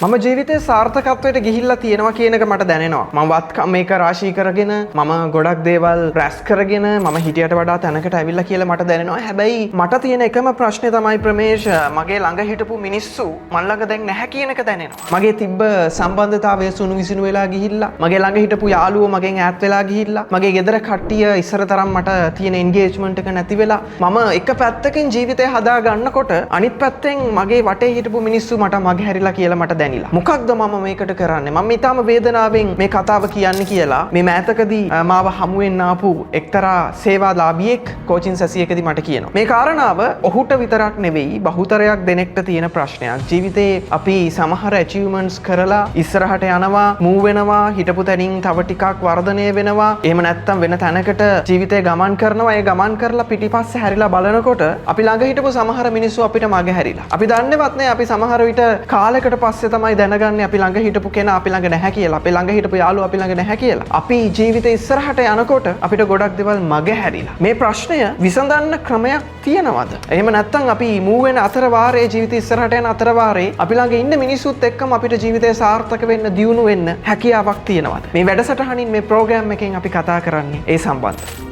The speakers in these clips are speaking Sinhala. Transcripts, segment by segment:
මම ජීවිතේ සාර්ථකත්වයට ගිහිල්ලා තියෙනවා කියන එක මට දැනෙනවා. මම වත්කම් මේක රාශී කරගෙන මම ගොඩක් දේවල් රැස් කරගෙන මම හිටියට වඩා තැනකට ඇවිල්ලා කියලා මට දැනෙනවා. හැබැයි මට තියෙන එකම ප්‍රශ්නේ තමයි ප්‍රමේෂ් මගේ ළඟ හිටපු මිනිස්සු මන් ළඟ දැන් නැහැ කියන එක දැනෙනවා. මගේ තිබ්බ සම්බන්ධතාවය සුණු විසිනු වෙලා ගිහිල්ලා මගේ ළඟ හිටපු යාළුවෝ මගෙන් ඈත් වෙලා ගිහිල්ලා මගේ ගෙදර කට්ටිය ඉස්සර තරම් මට තියෙන එන්ගේජ්මන්ට් එක නැති වෙලා මම එක පැත්තකින් ජීවිතය හදා ගන්නකොට අනිත් පැත්තෙන් මගේ වටේ හිටපු මිනිස්සු මට මගේ හැරිලා කියලා මට දැනෙනවා. මොකක්ද මම මේකට කරන්නේ? මම ඊටාම වේදනාවෙන් මේ කතාව කියන්නේ කියලා මේ මෑතකදී මාව හමුවෙන්න ආපු එක්තරා සේවාලාභියෙක් කෝචින් සැසියකදී මට කියනවා. මේ කාරණාව ඔහුට විතරක් නෙවෙයි බහුතරයක් දෙනෙක්ට තියෙන ප්‍රශ්නයක්. ජීවිතේ අපි සමහර achievements කරලා ඉස්සරහට යනවා, move වෙනවා, හිටපු තැනින් තව ටිකක් වර්ධනය වෙනවා. එහෙම නැත්නම් වෙන තැනකට ජීවිතේ ගමන් කරනවා. ඒ ගමන් කරලා පිටිපස්සේ හැරිලා බලනකොට අපි ළඟ හිටපු සමහර මිනිස්සු අපිට මගේ හැරිලා. අපි දන්නේවත් නෑ අපි සමහර විට කාලයකට පස්සේ තමයි දැනගන්නේ අපි ළඟ හිටපු කෙනා අපි ළඟ නැහැ කියලා. අපි ළඟ හිටපු යාළුවා අපි ළඟ නැහැ කියලා. අපි ජීවිතේ ඉස්සරහට යනකොට අපිට ගොඩක් දේවල් මගේ හැරිලා. මේ ප්‍රශ්නය විසඳන්න ක්‍රමයක් තියනවද? එහෙම නැත්නම් අපි move වෙන අතර වාරයේ ජීවිතේ ඉස්සරහට යන අතර වාරයේ අපි ළඟ ඉන්න මිනිස්සුත් එක්කම අපිට ජීවිතේ සාර්ථක වෙන්න, දියුණු වෙන්න හැකියාවක් තියනවද? මේ වැඩසටහනින් මේ ප්‍රෝග්‍රෑම් එකෙන් අපි කතා කරන්නේ ඒ සම්බන්ධව.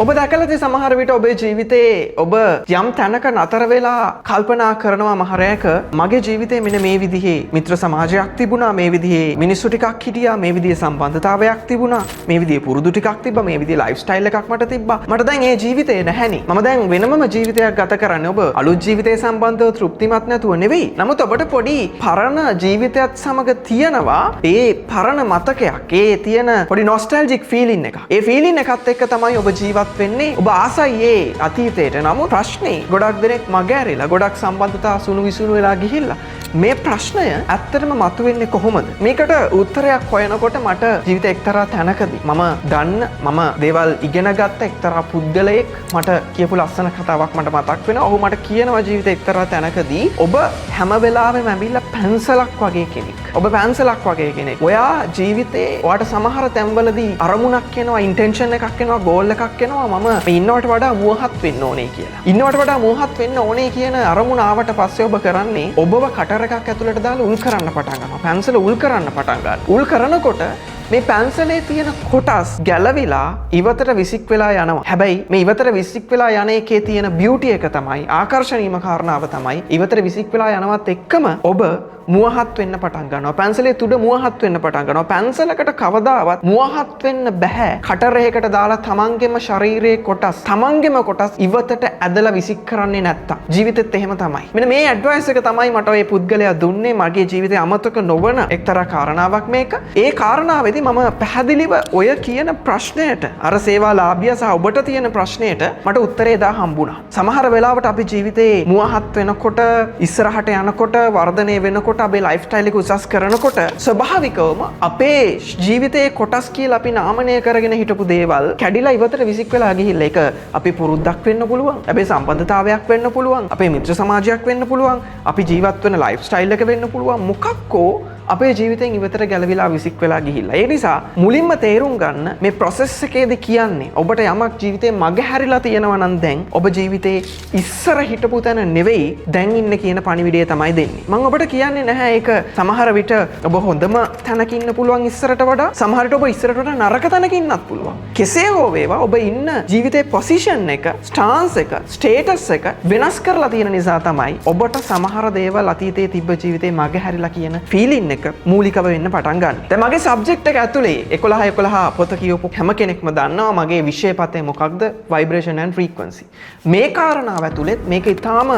ඔබ දැකලාද සමහර විට ඔබේ ජීවිතේ ඔබ යම් තැනක නතර වෙලා කල්පනා කරනවා මහරයක මගේ ජීවිතේ මෙන්න මේ විදිහේ මිත්‍ර සමාජයක් තිබුණා, මේ විදිහේ මිනිස්සු ටිකක් හිටියා, මේ විදිහේ සම්බන්ධතාවයක් තිබුණා, මේ විදිහේ පුරුදු ටිකක් තිබ්බා, මේ විදිහේ ලයිෆ් ස්ටයිල් එකක් මට තිබ්බා. මට දැන් ඒ ජීවිතේ නැහැනි. මම දැන් වෙනමම ජීවිතයක් ගත කරන්නේ. ඔබ අලුත් ජීවිතේ සම්බන්ධව තෘප්තිමත් නැතුව නෙවෙයි. නමුත් ඔබට පොඩි පරණ ජීවිතයත් සමග තියෙනවා ඒ පරණ මතකයක්. ඒ තියෙන පොඩි නොස්ටැල්ජික් ෆීලින් එක. ඒ ෆීලින් එකත් එක්ක තමයි ඔබ ජීවත් වෙන්නේ. ඔබ ආසයි ඒ අතීතයට. නමුත් ප්‍රශ්නේ ගොඩක් දෙනෙක් මගහැරිලා ගොඩක් සම්බන්ධතා සුණු විසුණු වෙලා ගිහිල්ලා මේ ප්‍රශ්නය ඇත්තටම මතුවෙන්නේ කොහොමද? මේකට උත්තරයක් හොයනකොට මට ජීවිතේ එක්තරා තැනකදී මම දේවල් ඉගෙන ගත්ත එක්තරා පුද්ගලයෙක් මට කියපු ලස්සන කතාවක් මට මතක් වෙනවා. ඔහු මට කියනවා ජීවිතේ එක්තරා තැනකදී ඔබ හැම වෙලාවෙම ඇවිල්ලා පැන්සලක් වගේ කෙනෙක්. ඔබ පැන්සලක් වගේ කෙනෙක්. ඔයා ජීවිතේ ඔයාට සමහර තැන්වලදී අරමුණක් එනවා, ඉන්ටෙන්ෂන් එකක් එනවා, ගෝල් එකක් එනවා. මම මේ ඉන්නවට වඩා මුවහත් වෙන්න ඕනේ කියලා. ඉන්නවට වඩා මුවහත් වෙන්න ඕනේ කියන අරමුණ ආවට පස්සේ ඔබ කරන්නේ ඔබව කටර එකක් ඇතුළට දාලා උල් කරන්න පටන් ගන්නවා. පැන්සල උල් කරන්න පටන් ගන්නවා. උල් කරනකොට මේ පැන්සලේ තියෙන කොටස් ගැලවිලා ඉවතට විසික් වෙලා යනවා. හැබැයි මේ ඉවතට විසික් වෙලා යන එකේ තියෙන බියුටි එක තමයි, ආකර්ෂණීයම කාරණාව තමයි ඉවතට විසික් වෙලා යනවත් එක්කම ඔබ මුවහත් වෙන්න පටන් ගන්නවා. පැන්සලේ තුඩ මුවහත් වෙන්න පටන් ගන්නවා. පැන්සලකට කවදාවත් මුවහත් වෙන්න බෑ. කටරයකට දාලා තමන්ගේම ශරීරයේ කොටස්, තමන්ගේම කොටස් ඉවතට ඇදලා විසික් කරන්නේ නැත්තම් ජීවිතෙත් එහෙම තමයි. මෙන්න මේ ඇඩ්වයිස් එක තමයි මට ඔය පුද්ගලයා දුන්නේ. මගේ ජීවිතේ අමතක නොවන එක්තරා කාරණාවක් මේක. ඒ කාරණාවෙදී මම පැහැදිලිව ඔය කියන ප්‍රශ්නයට, අර සේවාලාභියා සහ ඔබට තියෙන ප්‍රශ්නයට මට උත්තරේ දා හම්බුණා. සමහර වෙලාවට අපි ජීවිතේ මුවහත් වෙනකොට, ඉස්සරහට යනකොට, වර්ධනය වෙනකොට, අපේ ලයිෆ් ස්ටයිල් එක උසස් කරනකොට ස්වභාවිකවම අපේ ජීවිතයේ කොටස් කියලා අපි නාමනය කරගෙන හිටපු දේවල් කැඩිලා ඉවතට විසික් වෙලා ගිහිල්ලා ඒක අපේ පුරුද්දක් වෙන්න පුළුවන්, අපේ සම්බන්ධතාවයක් වෙන්න පුළුවන්, අපේ මිත්‍ර සමාජයක් වෙන්න පුළුවන්, අපි ජීවත් වෙන ලයිෆ් ස්ටයිල් එක වෙන්න පුළුවන්. මොකක්කෝ අපේ ජීවිතෙන් ඉවතට ගැලවිලා විසික් වෙලා ගිහිල්ලා. ඒ නිසා මුලින්ම තේරුම් ගන්න මේ process එකේදී කියන්නේ ඔබට යමක් ජීවිතේ මගහැරිලා තියෙනවා නම් දැන් ඔබ ජීවිතේ ඉස්සර හිටපු තැන නෙවෙයි දැන් ඉන්නේ කියන පණිවිඩය තමයි දෙන්නේ. මම ඔබට කියන්නේ නැහැ ඒක සමහර විට ඔබ හොඳම තැනක ඉන්න පුළුවන් ඉස්සරට වඩා, සමහර විට ඔබ ඉස්සරට වඩා නරක තැනක ඉන්නත් පුළුවන්. කෙසේ හෝ වේවා ඔබ ඉන්න ජීවිතේ පොසිෂන් එක, ස්ටාන්ස් එක, ස්ටේටස් එක වෙනස් කරලා තියෙන නිසා තමයි ඔබට සමහර දේවල් අතීතයේ තිබ්බ ජීවිතේ මගහැරිලා කියන ෆීලින් මූලිකව වෙන්න පටන් ගන්න. දැන් මගේ සබ්ජෙක්ට් එක ඇතුලේ 11 පොත කියවපු හැම කෙනෙක්ම දන්නවා මගේ විෂය පතේ මොකක්ද? vibration and frequency. මේ කාරණාව ඇතුලේ මේක ඊටාම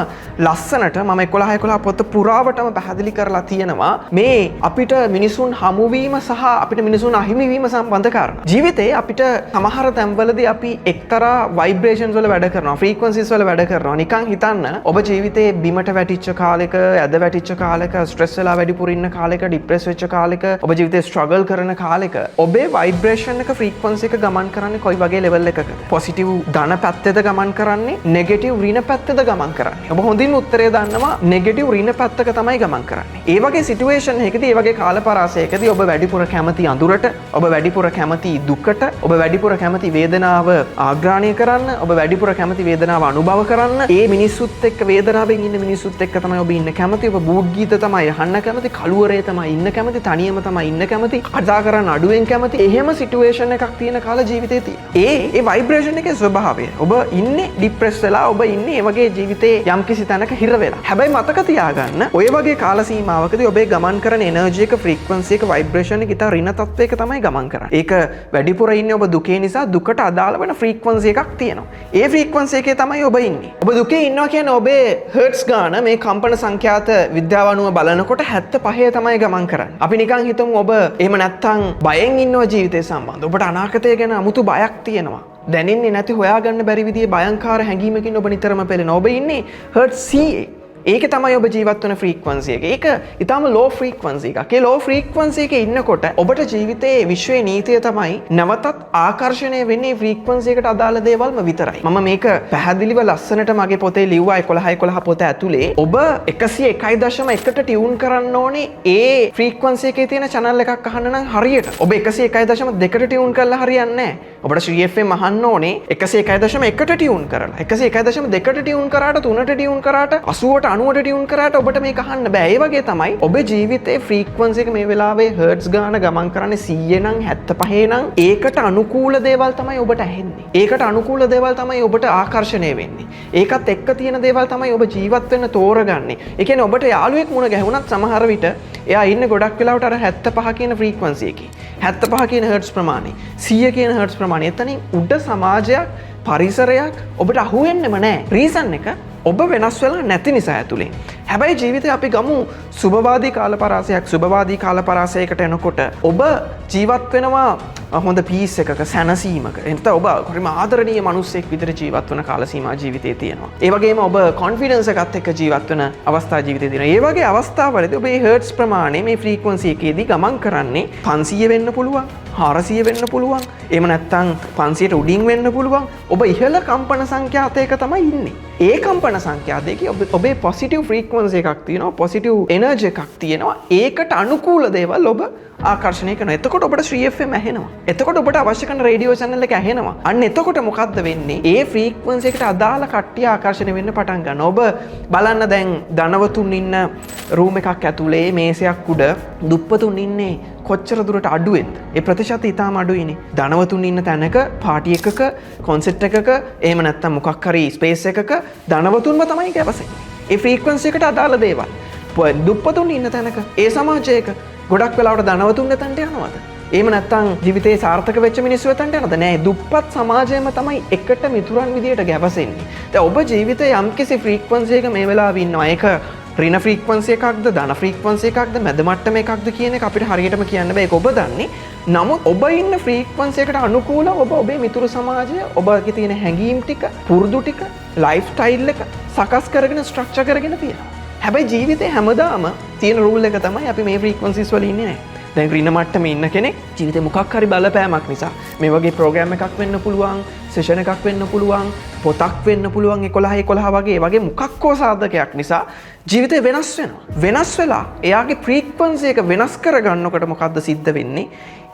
ලස්සනට මම 11 පොත පුරාවටම පැහැදිලි කරලා තියෙනවා මේ අපිට මිනිසුන් හමුවීම සහ අපිට මිනිසුන් අහිමිවීම සම්බන්ධ කාරණා. ජීවිතේ අපිට සමහර තැන්වලදී අපි එක්තරා vibrations වල වැඩ කරනවා, frequencies වල වැඩ කරනවා. නිකන් හිතන්න ඔබ ජීවිතේ බිමට වැටිච්ච කාලෙක, ඇද වැටිච්ච කාලෙක, ස්ට්‍රෙස් වෙලා වැඩිපුර ඉන්න කාලෙක ડિપ્રેස් වෙච්ච කාලෙක ඔබ ජීවිතේ ස්ට්‍රගල් කරන කාලෙක ඔබේ ভাইබ්‍රේෂන් එක ෆ්‍රීකවන්සි එක ගමන් කරන්නේ කොයි වගේ ලෙවල් එකකද? පොසිටිව් ධන පැත්තේද ගමන් කරන්නේ? නෙගටිව් ඍණ පැත්තේද ගමන් කරන්නේ? ඔබ හොඳින් උත්තරය දන්නවා නෙගටිව් ඍණ පැත්තක තමයි ගමන් කරන්නේ. ඒ වගේ සිටුේෂන් එකකදී ඒ වගේ කාලපරාසයකදී ඔබ වැඩිපුර කැමති අඳුරට, ඔබ වැඩිපුර කැමති දුකට, ඔබ වැඩිපුර කැමති වේදනාව ආග්‍රහණය කරන්න, ඔබ වැඩිපුර කැමති වේදනාව අනුභව කරන්න. ඒ මිනිස්සුත් එක්ක වේදනාවෙන් ඉන්න මිනිස්සුත් එක්ක තමයි ඔබ ඉන්න කැමති. ඔබ බූට් ගීත තමයි අහන්න කැමති, කළුවරේ තමයි ඉන්න කැමති, තනියම තමයි ඉන්න කැමති, කතා කරන්න අඩුවෙන් කැමති. එහෙම සිටුේෂන් එකක් තියෙන කාල ජීවිතේ තියෙන. ඒ ভাইබ්‍රේෂන් එකේ ස්වභාවය. ඔබ ඉන්නේ ડિප්‍රෙස් වෙලා, ඔබ ඉන්නේ ඒ වගේ ජීවිතේ යම්කිසි තැනක හිර වෙලා. හැබැයි මතක තියාගන්න, ඔය වගේ කාල සීමාවකදී ඔබේ ගමන් කරන එනර්ජි එක, ෆ්‍රීකවන්සි එක, ভাইබ්‍රේෂන් එක ඉතා ඍණ තත්වයක තමයි ගමන් කරන්නේ. ඒක වැඩිපුර ඉන්නේ ඔබ දුකේ නිසා දුකට අදාළ වෙන ෆ්‍රීකවන්සි එකක් තියෙනවා. ඒ ෆ්‍රීකවන්සි එකේ තමයි ඔබ ඉන්නේ. ඔබ දුකේ ඉන්නවා කියන්නේ ඔබේ හර්ට්ස් ගාන මේ කම්පන සංඛ්‍යාත විද්‍යාව අනුව බලනකොට 75 තමයි ගමන් කරන්නේ. අපි නිකන් හිතමු ඔබ එහෙම නැත්තම් බයෙන් ඉන්නවා ජීවිතය සම්බන්ධ. ඔබට අනාගතය ගැන අමුතු බයක් තියෙනවා. දැනෙන්නේ නැති හොයාගන්න බැරි විදිහේ භයංකාර හැඟීමකින් ඔබ නිතරම පෙළෙනවා. ඔබ ඉන්නේ හර්ට්ස් 100. ඒක තමයි ඔබ ජීවත් වන ෆ්‍රීකවන්සි එක. ඒක ඊටාම ලෝ ෆ්‍රීකවන්සි එකක්. ඒ ලෝ ෆ්‍රීකවන්සි එකේ ඉන්නකොට ඔබට ජීවිතයේ විශ්වයේ නීතිය තමයි නැවතත් ආකර්ෂණය වෙන්නේ ෆ්‍රීකවන්සි එකට අදාළ දේවල්ම විතරයි. මම මේක පැහැදිලිව ලස්සනට මගේ පොතේ ලිව්වා 11 පොත ඇතුලේ. ඔබ 101.1ට ටියුන් කරන්න ඕනේ ඒ ෆ්‍රීකවන්සි එකේ තියෙන channel එකක් අහන්න නම් හරියට. ඔබ 101.2ට ටියුන් කරලා හරියන්නේ නැහැ. ඔබට Sri FM අහන්න ඕනේ 101.1ට ටියුන් කරලා. 101.2ට ටියුන් කරාට 3ට ටියුන් කරාට 80ට 90ට ටියුන් කරාට ඔබට මේක අහන්න බෑ. ඒ වගේ තමයි ඔබේ ජීවිතේ ෆ්‍රීකවන්සි එක මේ වෙලාවේ හර්ට්ස් ගාන ගමන් කරන්නේ 100 නම් 75 නම් ඒකට අනුකූල දේවල් තමයි ඔබට ඇහෙන්නේ. ඒකට අනුකූල දේවල් තමයි ඔබට ආකර්ෂණය වෙන්නේ. ඒකත් එක්ක තියෙන දේවල් තමයි ඔබ ජීවත් වෙන්න තෝරගන්නේ. ඒ කියන්නේ ඔබට යාළුවෙක් මුණ ගැහුණත් සමහර විට එයා ඉන්නේ ගොඩක් වෙලාවට අර 75 කියන ෆ්‍රීකවන්සි එකේ. 75 කියන හර්ට්ස් ප්‍රමාණය, 100 කියන හර්ට්ස් ප්‍රමාණය. එතනින් උඩ සමාජයක්, පරිසරයක් ඔබට අහුවෙන්නෙම නැහැ. රීසන් එක ඔබ වෙනස් වෙලා නැති නිසා ඇතුලේ. හැබැයි ජීවිතේ අපි ගමු සුබවාදී කාලපරාසයක්, සුබවාදී කාලපරාසයකට එනකොට ඔබ ජීවත් වෙනවා හොඳ පීස් එකක, සැනසීමක. එතන ඔබ හරිම ආදරණීය මිනිස්සෙක් විදිහට ජීවත් වෙන කාල සීමා ජීවිතේ තියෙනවා. ඒ වගේම ඔබ කොන්ෆිඩන්ස් එකත් එක්ක ජීවත් වෙන අවස්ථා ජීවිතේ තියෙනවා. ඒ වගේ අවස්ථාවලදී ඔබේ හර්ට්ස් ප්‍රමාණය මේ ෆ්‍රීකවන්සි එකේදී ගමන් කරන්නේ 500 වෙන්න පුළුවන්, 400 වෙන්න පුළුවන්, එහෙම නැත්නම් 500ට උඩින් වෙන්න පුළුවන්. ඔබ ඉහළ කම්පන සංඛ්‍යාතයක තමයි ඉන්නේ. ඒ කම්පන සංඛ්‍යාතයකේ ඔබේ පොසිටිව් ෆ්‍රීකවන්සි එකක් තියෙනවා, පොසිටිව් එනර්ජි එකක් තියෙනවා. ඒකට අනුකූල දේවල් ඔබ ආකර්ෂණය කරනවා. එතකොට ඔබට Sri FM ඇහෙනවා. එතකොට ඔබට අවශ්‍ය කරන රේඩියෝ channel එක ඇහෙනවා. අන්න එතකොට මොකද්ද වෙන්නේ? ඒ ෆ්‍රීකවන්සි එකට අදාළ කට්ටිය ආකර්ෂණය වෙන්න පටන් ගන්නවා. ඔබ බලන්න දැන් ධනවතුන් ඉන්න රූම් එකක් ඇතුලේ මේසයක් උඩ දුප්පතුන් ඉන්නේ කොච්චර දුරට අඩුවෙන්ද? ඒ ප්‍රතිශත ඉතාම අඩුයිනේ. ධනවතුන් ඉන්න තැනක, පාටි එකක, කොන්සර්ට් එකක, එහෙම නැත්නම් මොකක් හරි ස්පේස් එකක ධනවතුන්ම තමයි ගැවසෙන්නේ. ඒ ෆ්‍රීකවන්සි එකට අදාළ දේවල්. දුප්පතුන් ඉන්න තැනක, ඒ සමාජයක ගොඩක් වෙලාවට ධනවතුන් එතනට යනවද? එහෙම නැත්නම් ජීවිතේ සාර්ථක වෙච්ච මිනිස්සු එතනට යනවද? නෑ, දුප්පත් සමාජයම තමයි එකට මිතුරන් විදියට ගැවසෙන්නේ. දැන් ඔබ ජීවිතේ යම්කිසි ෆ්‍රීකවන්සි එක මේ වෙලාවේ ඉන්නවා. ඒක ඍණ ෆ්‍රීකවන්සි එකක්ද, ධන ෆ්‍රීකවන්සි එකක්ද, මැද මට්ටම එකක්ද කියන එක අපිට හරියටම කියන්න බෑ. ඒක ඔබ දන්නේ. නමුත් ඔබ ඉන්න ෆ්‍රීකවන්සි එකට අනුකූලව ඔබ ඔබේ මිතුරු සමාජය, ඔබගේ තියෙන හැඟීම් ටික, පුරුදු ටික, ලයිෆ් ස්ටයිල් එක සකස් කරගෙන ස්ට්‍රක්චර් කරගෙන තියෙනවා. හැබැයි ජීවිතේ හැමදාම තියෙන රූල් එක තමයි අපි මේ ෆ්‍රීකවන්සිස් වල ඉන්නේ නැහැ. දැන් ඍණ මට්ටමේ ඉන්න කෙනෙක් ජීවිතේ මොකක් හරි බලපෑමක් නිසා මේ වගේ ප්‍රෝග්‍රෑම් එකක් වෙන්න පුළුවන්, සෙෂන් එකක් වෙන්න පුළුවන්, පොතක් වෙන්න පුළුවන් 11 වගේ මොකක් හෝ සාධකයක් නිසා ජීවිතේ වෙනස් වෙනවා. වෙනස් වෙලා එයාගේ ෆ්‍රීකවන්සි එක වෙනස් කරගන්නකොට මොකද්ද සිද්ධ වෙන්නේ?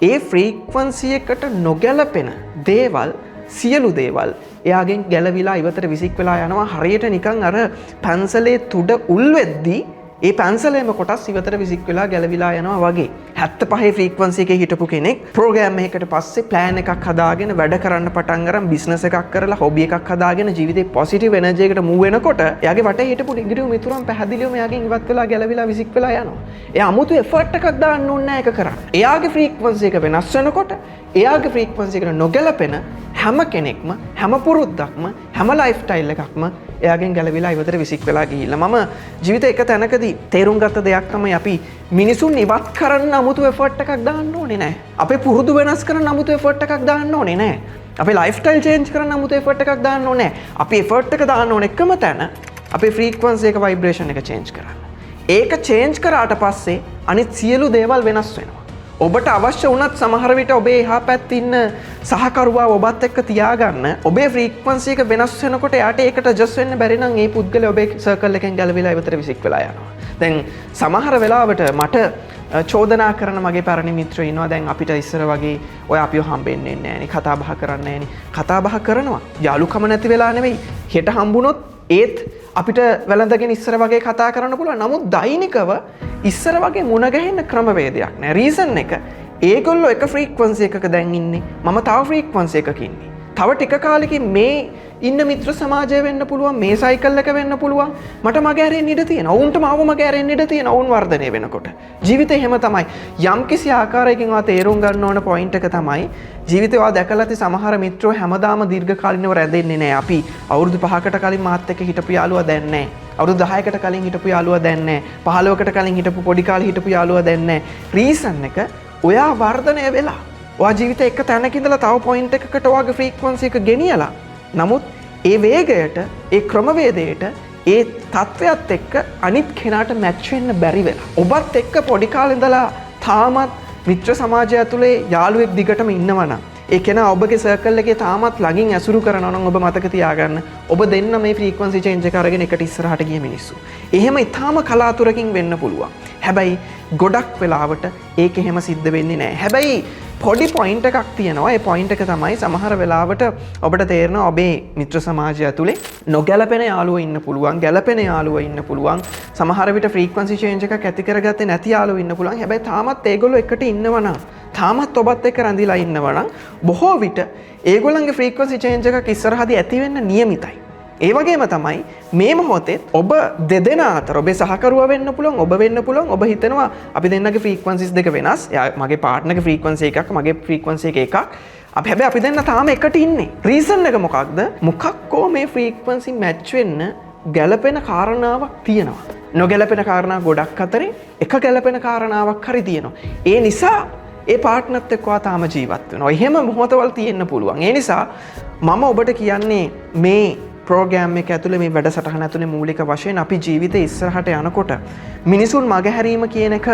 ඒ ෆ්‍රීකවන්සි එකට නොගැලපෙන දේවල්, සියලු දේවල් එයාගෙන් ගැලවිලා ඉවතට විසික් වෙලා යනවා. හරියට නිකන් අර පැන්සලේ තුඩ උල් වෙද්දී ඒ පැන්සලේම කොටස් ඉවතට විසික් වෙලා ගැලවිලා යනවා වගේ. 75 ෆ්‍රීකවන්සි එකේ හිටපු කෙනෙක් ප්‍රෝග්‍රෑම් එකකට පස්සේ ප්ලෑන් එකක් හදාගෙන වැඩ කරන්න පටන් අරන් බිස්නස් එකක් කරලා හොබි එකක් හදාගෙන ජීවිතේ පොසිටිව් එනර්ජි එකට මූව් වෙනකොට එයාගේ වටේ හිටපු නෙගටිව් මිතුරන් පැහැදිලිවම එයාගෙන් ඉවත් වෙලා ගැලවිලා විසික් වෙලා යනවා. එයා 아무තු එෆර්ට් එකක් දාන්න ඕනේ නැහැ ඒක කරන්න. එයාගේ ෆ්‍රීකවන්සි එක වෙනස් වෙනකොට එයාගේ ෆ්‍රීකවන්සි එකට නොගැලපෙන හැම කෙනෙක්ම, හැම පුරුද්දක්ම, හැම ලයිෆ් ස්ටයිල් එකක්ම එයාගෙන් ගැලවිලා ඉවතට විසික් වෙලා ගිහිල්ලා. මම ජීවිතේ එක තැනකදී තේරුම් ගත්ත දෙයක් තමයි අපි මිනිසුන් ඉවත් කරන්න 아무තු එෆර්ට් එකක් දාන්න ඕනේ නැහැ. අපේ පුරුදු වෙනස් කරන්න 아무තු එෆර්ට් එකක් දාන්න ඕනේ නැහැ. අපේ ලයිෆ් ස්ටයිල් චේන්ජ් කරන්න 아무තු එෆර්ට් එකක් දාන්න ඕනේ නැහැ. අපි එෆර්ට් එක දාන්න ඕනේ එකම තැන අපේ ෆ්‍රීකවන්සි එක, ভাইබ්‍රේෂන් එක චේන්ජ් කරන්න. ඒක චේන්ජ් කරාට පස්සේ අනිත් සියලු දේවල් වෙනස් වෙනවා. ඔබට අවශ්‍ය වුණත් සමහර විට ඔබේ එහා පැත්තේ ඉන්න සහකරුවා ඔබත් එක්ක තියාගන්න ඔබේ ෆ්‍රීකවන්සි එක වෙනස් වෙනකොට එයාට ඒකට ඇඩ්ජස්ට් වෙන්න බැරි නම් ඒ පුද්ගලයා ඔබේ සර්කල් එකෙන් ගැලවිලා ඉවතට විසික් වෙලා යනවා. දැන් සමහර වෙලාවට මට චෝදනා කරන මගේ පැරණි මිත්‍රයෝ ඉන්නවා. දැන් අපිට ඉස්සර වගේ ඔය අපිව හම්බෙන්නේ නැහැ නේ, කතා බහ කරන්නේ නැහැ නේ. කතා බහ කරනවා. යාළුකම නැති වෙලා නෙවෙයි. හෙට හම්බුනොත් ඒත් අපිට වැළඳගෙන ඉස්සර වගේ කතා කරන්න පුළුවන්. නමුත් දෛනිකව ඉස්සර වගේ මුණ ගැහෙන්න ක්‍රමවේදයක් නෑ. රීසන් එක ඒගොල්ලෝ එක ෆ්‍රීක්වන්සි එකක දැන් ඉන්නේ. මම තව ෆ්‍රීක්වන්සි එකක ඉන්නේ. තව ටික කාලෙකින් මේ ඉන්න මිත්‍ර සමාජය වෙන්න පුළුවන්, මේ සයිකල් එක වෙන්න පුළුවන්. මට මගේ ඇරෙන්න ඉඩ තියෙනවා. ඔවුන්ට මාව මගේ ඇරෙන්න ඉඩ තියෙනවා. ඔවුන් වර්ධනය වෙනකොට. ජීවිතේ එහෙම තමයි. යම්කිසි ආකාරයකින් ඔයා තේරුම් ගන්න ඕන පොයින්ට් එක තමයි ජීවිතේ ඔයා දැකලා ඇති සමහර මිත්‍රයෝ හැමදාම දීර්ඝකාලීනව රැඳෙන්නේ නැහැ. අපි අවුරුදු 5කට කලින් මාත් එක්ක හිටපු යාළුවා දැන් නැහැ. අවුරුදු 10කට කලින් හිටපු යාළුවා දැන් නැහැ. 15කට කලින් හිටපු පොඩි කාලේ හිටපු යාළුවා දැන් නැහැ. රීසන් එක ඔයා වර්ධනය වෙලා. ඔයා ජීවිතේ එක තැනක ඉඳලා තව පොයින්ට් එකකට ඔයාගේ ෆ්‍රීකවන්සි එක ගෙනියලා. නමුත් ඒ වේගයට, ඒ ක්‍රමවේදයට, ඒ තත්ත්වයට එක්ක අනිත් කෙනාට මැච් වෙන්න බැරි වෙලා. ඔබත් එක්ක පොඩි කාලේ ඉඳලා තාමත් මිත්‍ර සමාජය ඇතුලේ යාළුවෙක් දිගටම ඉන්නවනම් ඒ කෙනා ඔබගේ සර්කල් එකේ තාමත් ළඟින් ඇසුරු කරනවා නම් ඔබ මතක තියාගන්න ඔබ දෙන්න මේ ෆ්‍රීකවන්සි චේන්ජ් එක අරගෙන එකට ඉස්සරහට ගිය මිනිස්සු. එහෙම ඊටාම කලාතුරකින් වෙන්න පුළුවන්. හැබැයි ගොඩක් වෙලාවට ඒක එහෙම සිද්ධ වෙන්නේ නැහැ. හැබැයි පොඩි පොයින්ට් එකක් තියෙනවා. ඒ පොයින්ට් එක තමයි සමහර වෙලාවට ඔබට තේරෙනවා ඔබේ මිත්‍ර සමාජය ඇතුලේ නොගැලපෙන යාළුවෝ ඉන්න පුළුවන්, ගැලපෙන යාළුවෝ ඉන්න පුළුවන්. සමහර විට ෆ්‍රීකවන්සි චේන්ජ් එකක් ඇති කරගත්තේ නැති යාළුවෝ ඉන්න පුළුවන්. හැබැයි තාමත් ඒගොල්ලෝ එකට ඉන්නවනම්, තාමත් ඔබත් එක්ක රැඳිලා ඉන්නවනම් බොහෝ විට ඒගොල්ලන්ගේ ෆ්‍රීකවන්සි චේන්ජ් එකක් ඉස්සරහදී ඇති වෙන්න නියමිතයි. ඒ වගේම තමයි මේ මොහොතේ ඔබ දෙදෙනා අතර ඔබේ සහකරුවා වෙන්න පුළුවන්, ඔබ වෙන්න පුළුවන්. ඔබ හිතනවා අපි දෙන්නගේ ෆ්‍රීකවන්සිස් දෙක වෙනස්. මගේ පාර්ට්නර්ගේ ෆ්‍රීකවන්සි එකක්, මගේ ෆ්‍රීකවන්සි එකක්. හැබැයි අපි දෙන්න තාම එකට ඉන්නේ. රීසන් එක මොකක්ද? මොකක්කෝ මේ ෆ්‍රීකවන්සි මැච් වෙන්න ගැළපෙන කාරණාවක් තියෙනවා. නොගැලපෙන කාරණා ගොඩක් අතරේ එක ගැළපෙන කාරණාවක් හරි තියෙනවා. ඒ නිසා ඒ පාර්ට්නර්ත් එක්ක ඔයා තාම ජීවත් වෙනවා. එහෙම මොහොතවල් තියෙන්න පුළුවන්. ඒ නිසා මම ඔබට කියන්නේ මේ ප්‍රෝග්‍රෑම් එක ඇතුලේ, මේ වැඩසටහන ඇතුලේ මූලික වශයෙන් අපි ජීවිතේ ඉස්සරහට යනකොට මිනිසුන් මගහැරීම කියන එක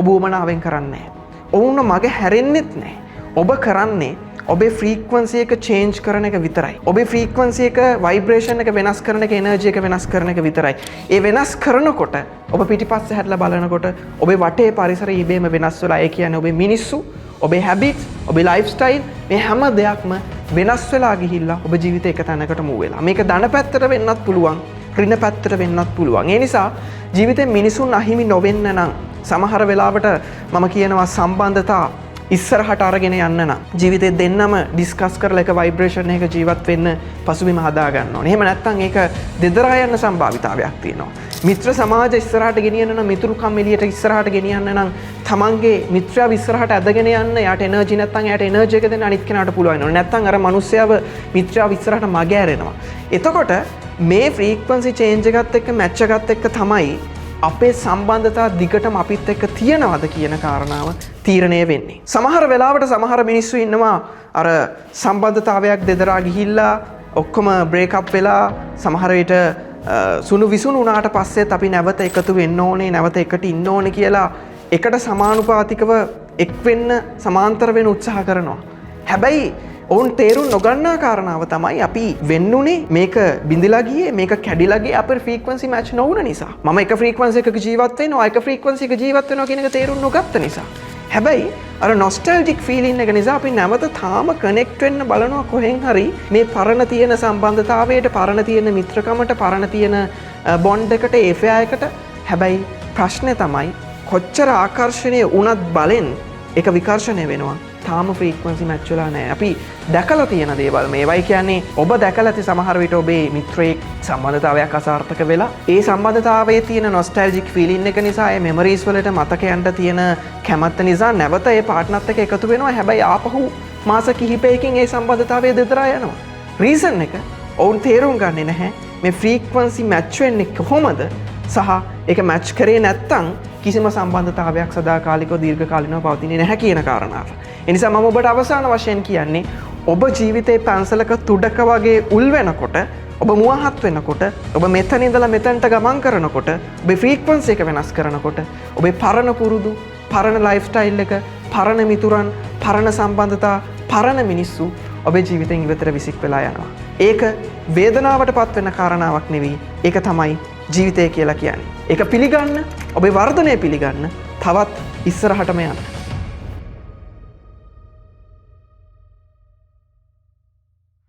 ඔබ උමනාවෙන් කරන්නේ නැහැ. ඔවුන් මගහැරෙන්නෙත් නැහැ. ඔබ කරන්නේ ඔබේ ෆ්‍රීකවන්සි එක චේන්ජ් කරන එක විතරයි. ඔබේ ෆ්‍රීකවන්සි එක ভাইබ්‍රේෂන් එක වෙනස් කරන එක, එනර්ජි එක වෙනස් කරන එක විතරයි. ඒ වෙනස් කරනකොට ඔබ පිටිපස්සේ හැරිලා බලනකොට ඔබේ වටේ පරිසරය ඉබේම වෙනස් වෙලා. ඒ කියන්නේ ඔබේ මිනිස්සු, ඔබේ හැබිට්ස්, ඔබේ ලයිෆ් ස්ටයිල්, මේ හැම දෙයක්ම වෙනස් වෙලා ගිහිල්ලා ඔබ ජීවිතේ එක තැනකට මූව් වෙලා. මේක ධන පැත්තට වෙන්නත් පුළුවන්, ඍණ පැත්තට වෙන්නත් පුළුවන්. ඒ නිසා ජීවිතේ මිනිසුන් අහිමි නොවෙන්න නම් සමහර වෙලාවට මම කියනවා සම්බන්ධතා ඉස්සරහට අරගෙන යන්න නම් ජීවිතේ දෙන්නම ඩිස්කස් කරලා එක ভাইබ්‍රේෂන් එකක ජීවත් වෙන්න පසුබිම හදා ගන්න ඕනේ. එහෙම නැත්නම් ඒක දෙදරා යන සම්භාවිතාවයක් තියෙනවා. මිත්‍ර සමාජ ඉස්සරහට ගෙනියන්න නම්, මිතුරුකම් එළියට ඉස්සරහට ගෙනියන්න නම් තමන්ගේ මිත්‍රාව ඉස්සරහට ඇදගෙන යන්න. යාට එනර්ජි නැත්නම් යාට එනර්ජි එක දෙන්න අනිත් කෙනාට පුළුවන් වෙනවා. නැත්නම් අර මිනිස්සයාව මිත්‍රාව ඉස්සරහට මග ඇරෙනවා. එතකොට මේ ෆ්‍රීකවන්සි චේන්ජ් එකත් එක්ක මැච් එකත් එක්ක තමයි අපේ සම්බන්ධතා දිගටම අපිත් එක්ක තියනවද කියන කාරණාව තීරණය වෙන්නේ. සමහර වෙලාවට සමහර මිනිස්සු ඉන්නවා අර සම්බන්ධතාවයක් දෙදරා ගිහිල්ලා ඔක්කොම බ්‍රේක් අප් වෙලා සමහර විට සුණු විසුණු වුණාට පස්සෙත් අපි නැවත එකතු වෙන්න ඕනේ, නැවත එකට ඉන්න ඕනේ කියලා එකට සමානුපාතිකව එක් වෙන්න සමාන්තර වෙන්න උත්සාහ කරනවා. හැබැයි ඔවුන් තේරුම් නොගන්නා කාරණාව තමයි අපි වෙන්නුනේ මේක බිඳලා ගියේ, මේක කැඩිලා ගියේ අපේ ෆ්‍රීකවන්සි මැච් නොවුන නිසා. මම එක ෆ්‍රීකවන්සි එකක ජීවත් වෙනවා, එක ෆ්‍රීකවන්සි එකක ජීවත් වෙනවා කියන එක තේරුම් නොගත්ත නිසා. හැබැයි අර නොස්ටැල්ජික් ෆීලින් එක නිසා අපි නැවත තාම කනෙක්ට් වෙන්න බලනවා කොහෙන් හරි මේ පරණ තියෙන සම්බන්ධතාවයට, පරණ තියෙන මිත්‍රකමට, පරණ තියෙන බොන්ඩ් එකට, ඒෆයා එකට. හැබැයි ප්‍රශ්නේ තමයි කොච්චර ආකර්ෂණය වුණත් බලෙන් ඒක විකර්ෂණය වෙනවා. තාම ෆ්‍රීකවන්සි මැච් වෙලා නැහැ. අපි දැකලා තියෙන දේවල් මේවයි කියන්නේ. ඔබ දැකලා ඇති සමහර විට ඔබේ මිත්‍රයෙක් සම්බන්ධතාවයක් අසාර්ථක වෙලා ඒ සම්බන්ධතාවයේ තියෙන නොස්ටැල්ජික් ෆීලින් එක නිසා, ඒ මෙමරීස් වලට මතකයන්ට තියෙන කැමැත්ත නිසා නැවත ඒ පාර්ට්නර්ත් එක්ක එකතු වෙනවා. හැබැයි ආපහු මාස කිහිපයකින් ඒ සම්බන්ධතාවය දෙදරා යනවා. රීසන් එක ඔවුන් තේරුම් ගන්නේ නැහැ මේ ෆ්‍රීකවන්සි මැච් වෙන්නේ කොහොමද සහ ඒක මැච් කරේ නැත්තම් කිසිම සම්බන්ධතාවයක් සදාකාලිකව දීර්ඝකාලීනව පවතින්නේ නැහැ කියන කාරණාව. ඒ නිසා මම ඔබට අවසාන වශයෙන් කියන්නේ ඔබ ජීවිතේ පැන්සලක තුඩක වගේ උල් වෙනකොට ඔබ මුවහත් වෙනකොට ඔබ මෙතන ඉඳලා මෙතනට ගමන් කරනකොට ඔබේ ෆ්‍රීකවන්සි එක වෙනස් කරනකොට ඔබේ පරණ පුරුදු පරණ ලයිෆ් ස්ටයිල් එක පරණ මිතුරන් පරණ සම්බන්ධතා පරණ මිනිස්සු ඔබේ ජීවිතෙන් ඉවතට විසික් වෙලා යනවා. ඒක වේදනාවට පත් වෙන කාරණාවක් නෙවෙයි. ඒක තමයි ජීවිතය කියලා කියන්නේ. ඒක පිළිගන්න ඔබේ වර්ධනය පිළිගන්න තවත් ඉස්සරහටම යන්න.